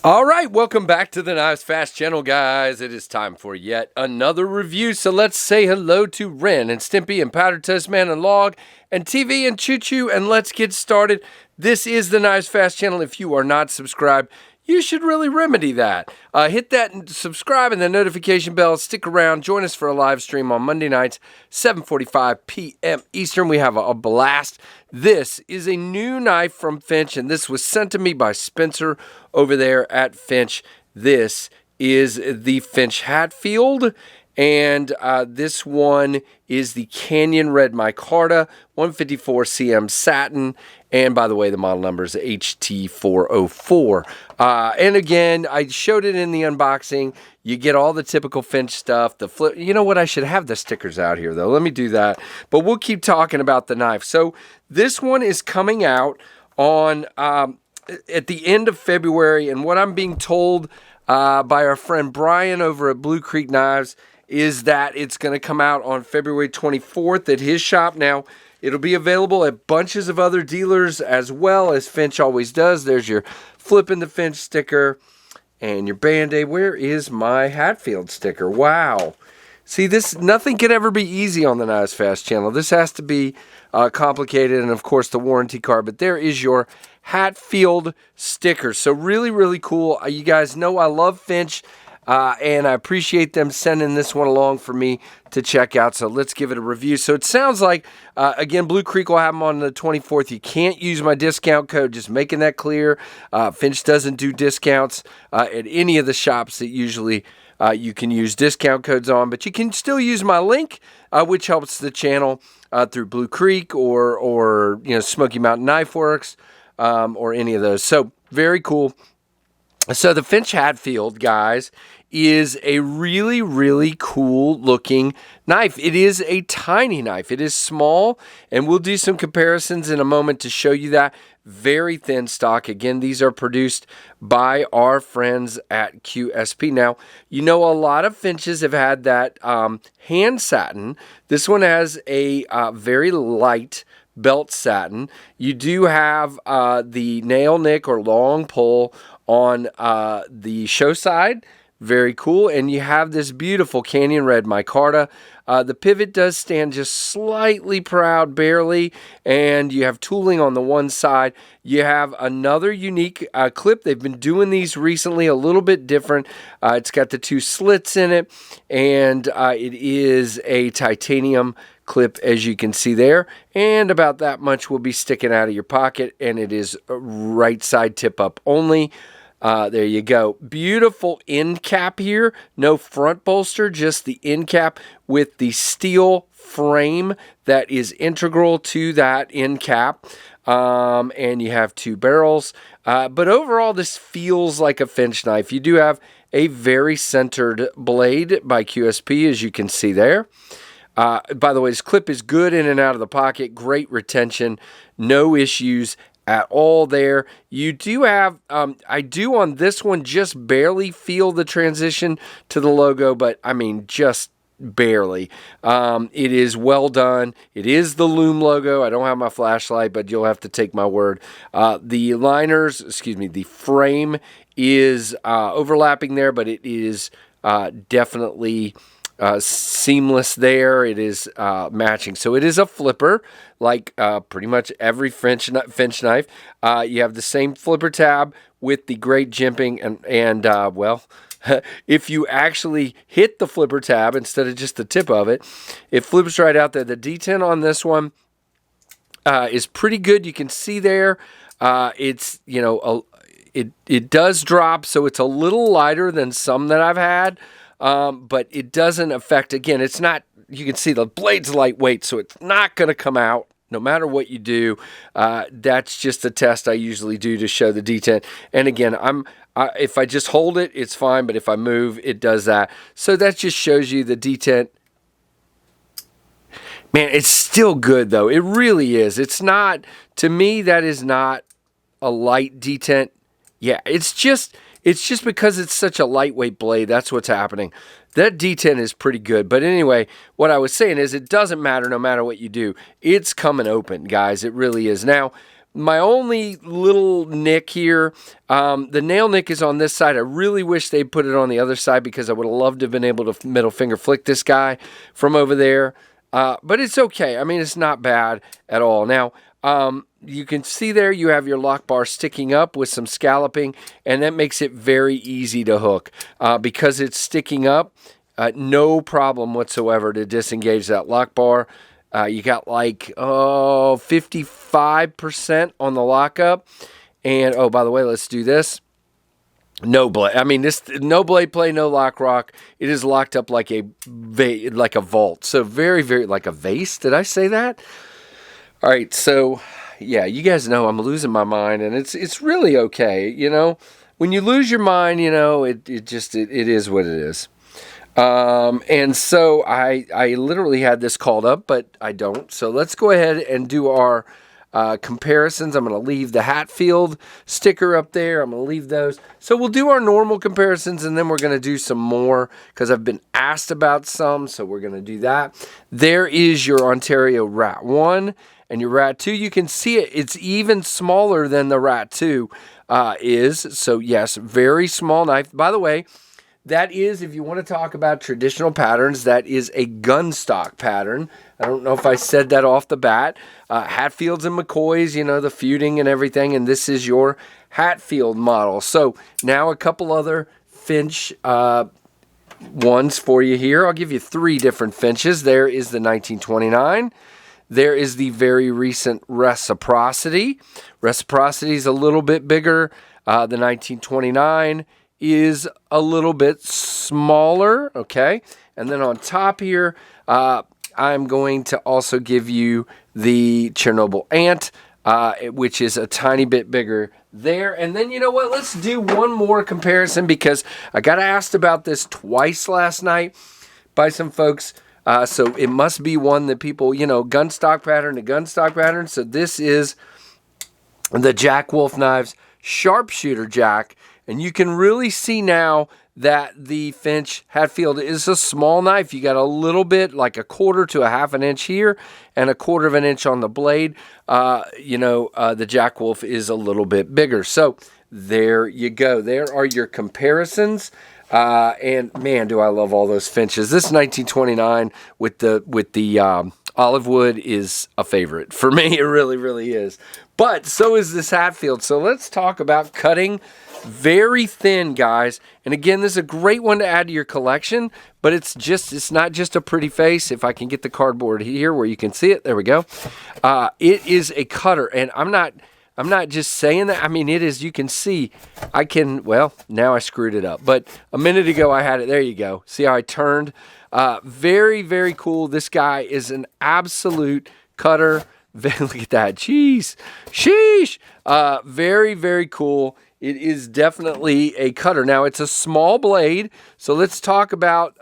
All right, welcome back to the KnivesFAST channel, guys. It is time for yet another review. So let's say hello to Ren and Stimpy and Powder Toast Man and Log and TV and Choo Choo, and let's get started. This is the KnivesFAST channel. If you are not subscribed, you should really remedy that. Hit that and subscribe and the notification bell. Stick around. Join us for a live stream on Monday nights, 7:45 p.m. Eastern. We have a blast. This is a new knife from Finch, and this was sent to me by Spencer over there at Finch. This is the Finch Hatfield, and this one is the Canyon Red Micarta 154 cm satin. And by the way, the model number is HT404. And again, I showed it in the unboxing. You get all the typical Finch stuff. The flip. You know what? I should have the stickers out here, though. Let me do that. But we'll keep talking about the knife. So this one is coming out on at the end of February. And what I'm being told by our friend Brian over at Blue Creek Knives is that it's going to come out on February 24th at his shop. Now, it'll be available at bunches of other dealers as well, as Finch always does. There's your Flippin' the Finch sticker and your Band-Aid. Where is my Hatfield sticker? Wow. See, nothing can ever be easy on the KnivesFAST channel. This has to be complicated, and of course the warranty card. But there is your Hatfield sticker. So really, really cool. You guys know I love Finch. And I appreciate them sending this one along for me to check out. So let's give it a review. So it sounds like, again, Blue Creek will have them on the 24th. You can't use my discount code, just making that clear. Finch doesn't do discounts at any of the shops that usually you can use discount codes on. But you can still use my link, which helps the channel through Blue Creek or Smoky Mountain Knife Works or any of those. So very cool. So the Finch Hatfield, guys, is a really, really cool looking knife. It is a tiny knife. It is small, and we'll do some comparisons in a moment to show you that. Very thin stock. Again, these are produced by our friends at QSP. Now, you know a lot of Finches have had that hand satin. This one has a very light belt satin. You do have the nail nick or long pull on the show side. Very cool. And you have this beautiful Canyon Red Micarta. The pivot does stand just slightly proud, barely, and you have tooling on the one side. You have another unique clip. They've been doing these recently a little bit different. It's got the two slits in it, and it is a titanium clip, as you can see there, and about that much will be sticking out of your pocket, and it is right side tip up only. There you go. Beautiful end cap here. No front bolster, just the end cap with the steel frame that is integral to that end cap. And you have two barrels. But overall, this feels like a Finch knife. You do have a very centered blade by QSP, as you can see there. By the way, this clip is good in and out of the pocket. Great retention. No issues at all there. You do have, I do on this one just barely feel the transition to the logo, but I mean just barely. It is well done. It is the Loom logo. I don't have my flashlight, but you'll have to take my word. The the frame is overlapping there, but it is definitely seamless there. It is matching. So it is a flipper, like pretty much every Finch knife. You have the same flipper tab with the great jimping, and well, if you actually hit the flipper tab instead of just the tip of it, it flips right out there. The detent on this one is pretty good. You can see there. It's, it does drop, so it's a little lighter than some that I've had. But it doesn't affect, again, it's not, you can see the blade's lightweight, so it's not going to come out no matter what you do. That's just a test I usually do to show the detent. And again, if I just hold it, it's fine, but if I move, it does that. So that just shows you the detent. Man, it's still good, though. It really is. It's not, to me, that is not a light detent. Yeah, it's just because it's such a lightweight blade. That's what's happening. That detent is pretty good. But anyway, what I was saying is it doesn't matter no matter what you do. It's coming open, guys. It really is. Now, My only little nick here, the nail nick is on this side. I really wish they put it on the other side because I would have loved to have been able to middle finger flick this guy from over there. But it's okay. I mean, it's not bad at all. Now, you can see there you have your lock bar sticking up with some scalloping, and that makes it very easy to hook. Because it's sticking up, no problem whatsoever to disengage that lock bar. You got like 55% on the lockup. And, oh, by the way, let's do this. No blade. I mean, this no blade play, no lock rock. It is locked up like a vault. So very, very like a vase. Did I say that? All right. So, yeah, you guys know I'm losing my mind, and it's really okay. You know, when you lose your mind, you know, it is what it is. And so I literally had this called up, but I don't. So let's go ahead and do our comparisons. I'm going to leave the Hatfield sticker up there. I'm going to leave those. So we'll do our normal comparisons, and then we're going to do some more because I've been asked about some. So we're going to do that. There is your Ontario Rat 1 and your Rat 2. You can see it. It's even smaller than the Rat 2 is. So yes, very small knife. By the way, that is, if you want to talk about traditional patterns, that is a gun stock pattern. I don't know if I said that off the bat. Hatfields and McCoys, you know, the feuding and everything, and this is your Hatfield model. So now a couple other Finch ones for you here. I'll give you 3 different Finches. There is the 1929. There is the very recent Reciprocity. Reciprocity is a little bit bigger. The 1929 is a little bit smaller, okay? And then on top here, I'm going to also give you the Chernobyl Ant, which is a tiny bit bigger there. And then, you know what? Let's do one more comparison because I got asked about this twice last night by some folks. So it must be one that people, you know, gun stock pattern to gun stock pattern. So this is the Jack Wolf Knives Sharpshooter Jack. And you can really see now that the Finch Hatfield is a small knife. You got a little bit, like a 1/4 to a 1/2 inch here and a 1/4 inch on the blade. The Jack Wolf is a little bit bigger. So there you go. There are your comparisons. And man, do I love all those Finches. This 1929 with the olive wood is a favorite for me. It really, really is. But so is this Hatfield. So let's talk about cutting very thin, guys. And again, this is a great one to add to your collection, but it's not just a pretty face. If I can get the cardboard here where you can see it, there we go. It is a cutter, and I'm not just saying that. I mean, it is, you can see, well, now I screwed it up. But a minute ago I had it. There you go. See how I turned? Very, very cool. This guy is an absolute cutter. Look at that. Jeez. Sheesh. Very, very cool. It is definitely a cutter. Now, it's a small blade, so let's talk about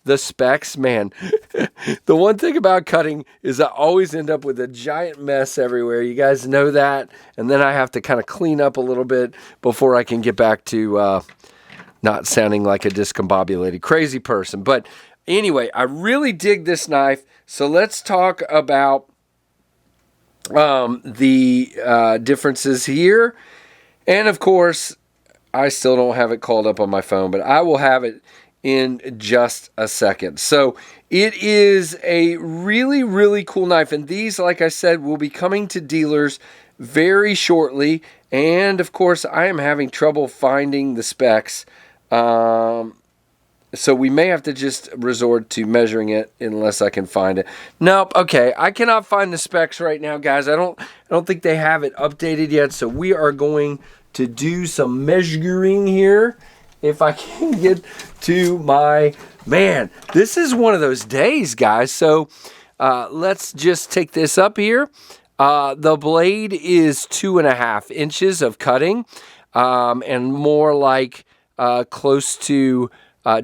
the specs. Man, the one thing about cutting is I always end up with a giant mess everywhere. You guys know that, and then I have to kind of clean up a little bit before I can get back to not sounding like a discombobulated crazy person. But anyway, I really dig this knife, so let's talk about the differences here. And of course, I still don't have it called up on my phone, but I will have it in just a second. So it is a really, really cool knife. And these, like I said, will be coming to dealers very shortly. And of course, I am having trouble finding the specs. So we may have to just resort to measuring it unless I can find it. Nope. Okay. I cannot find the specs right now, guys. I don't think they have it updated yet. So we are going to do some measuring here. If I can get to my, man, this is one of those days, guys. So let's just take this up here. The blade is 2.5 inches of cutting, and more like close to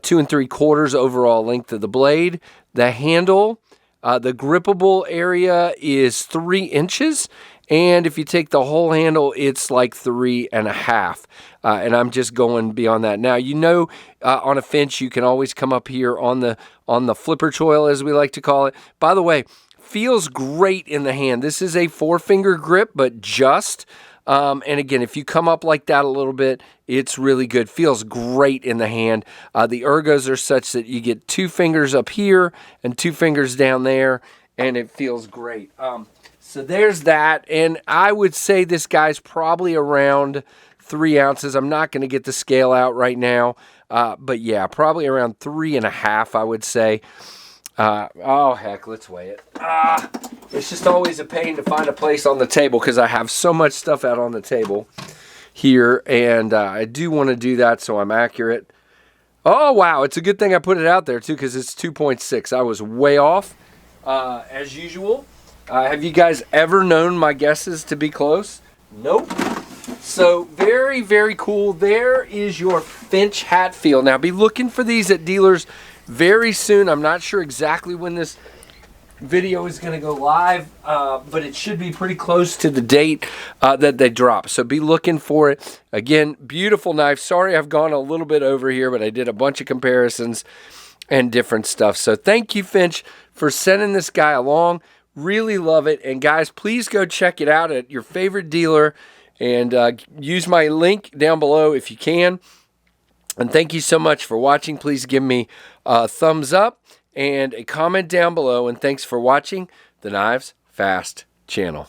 2 3/4 overall length of the blade. The handle, the grippable area is 3 inches. And if you take the whole handle, it's like 3.5. And I'm just going beyond that. Now, you know, on a Finch, you can always come up here on the flipper choil, as we like to call it. By the way, feels great in the hand. This is a 4-finger grip, but just. And again, if you come up like that a little bit, it's really good. Feels great in the hand. The ergos are such that you get 2 fingers up here and 2 fingers down there, and it feels great. So there's that. And I would say this guy's probably around 3 ounces. I'm not going to get the scale out right now. But yeah, probably around 3.5, I would say. Oh, heck, let's weigh it. It's just always a pain to find a place on the table because I have so much stuff out on the table here, and I do want to do that so I'm accurate. Oh, wow, it's a good thing I put it out there, too, because it's 2.6. I was way off, as usual. Have you guys ever known my guesses to be close? Nope. So, very, very cool. There is your Finch Hatfield. Now, be looking for these at dealers very soon. I'm not sure exactly when this video is going to go live, but it should be pretty close to the date that they drop. So be looking for it. Again, beautiful knife. Sorry I've gone a little bit over here, but I did a bunch of comparisons and different stuff. So thank you, Finch, for sending this guy along. Really love it. And guys, please go check it out at your favorite dealer and use my link down below if you can. And thank you so much for watching. Please give me a thumbs up and a comment down below. And thanks for watching the KnivesFAST channel.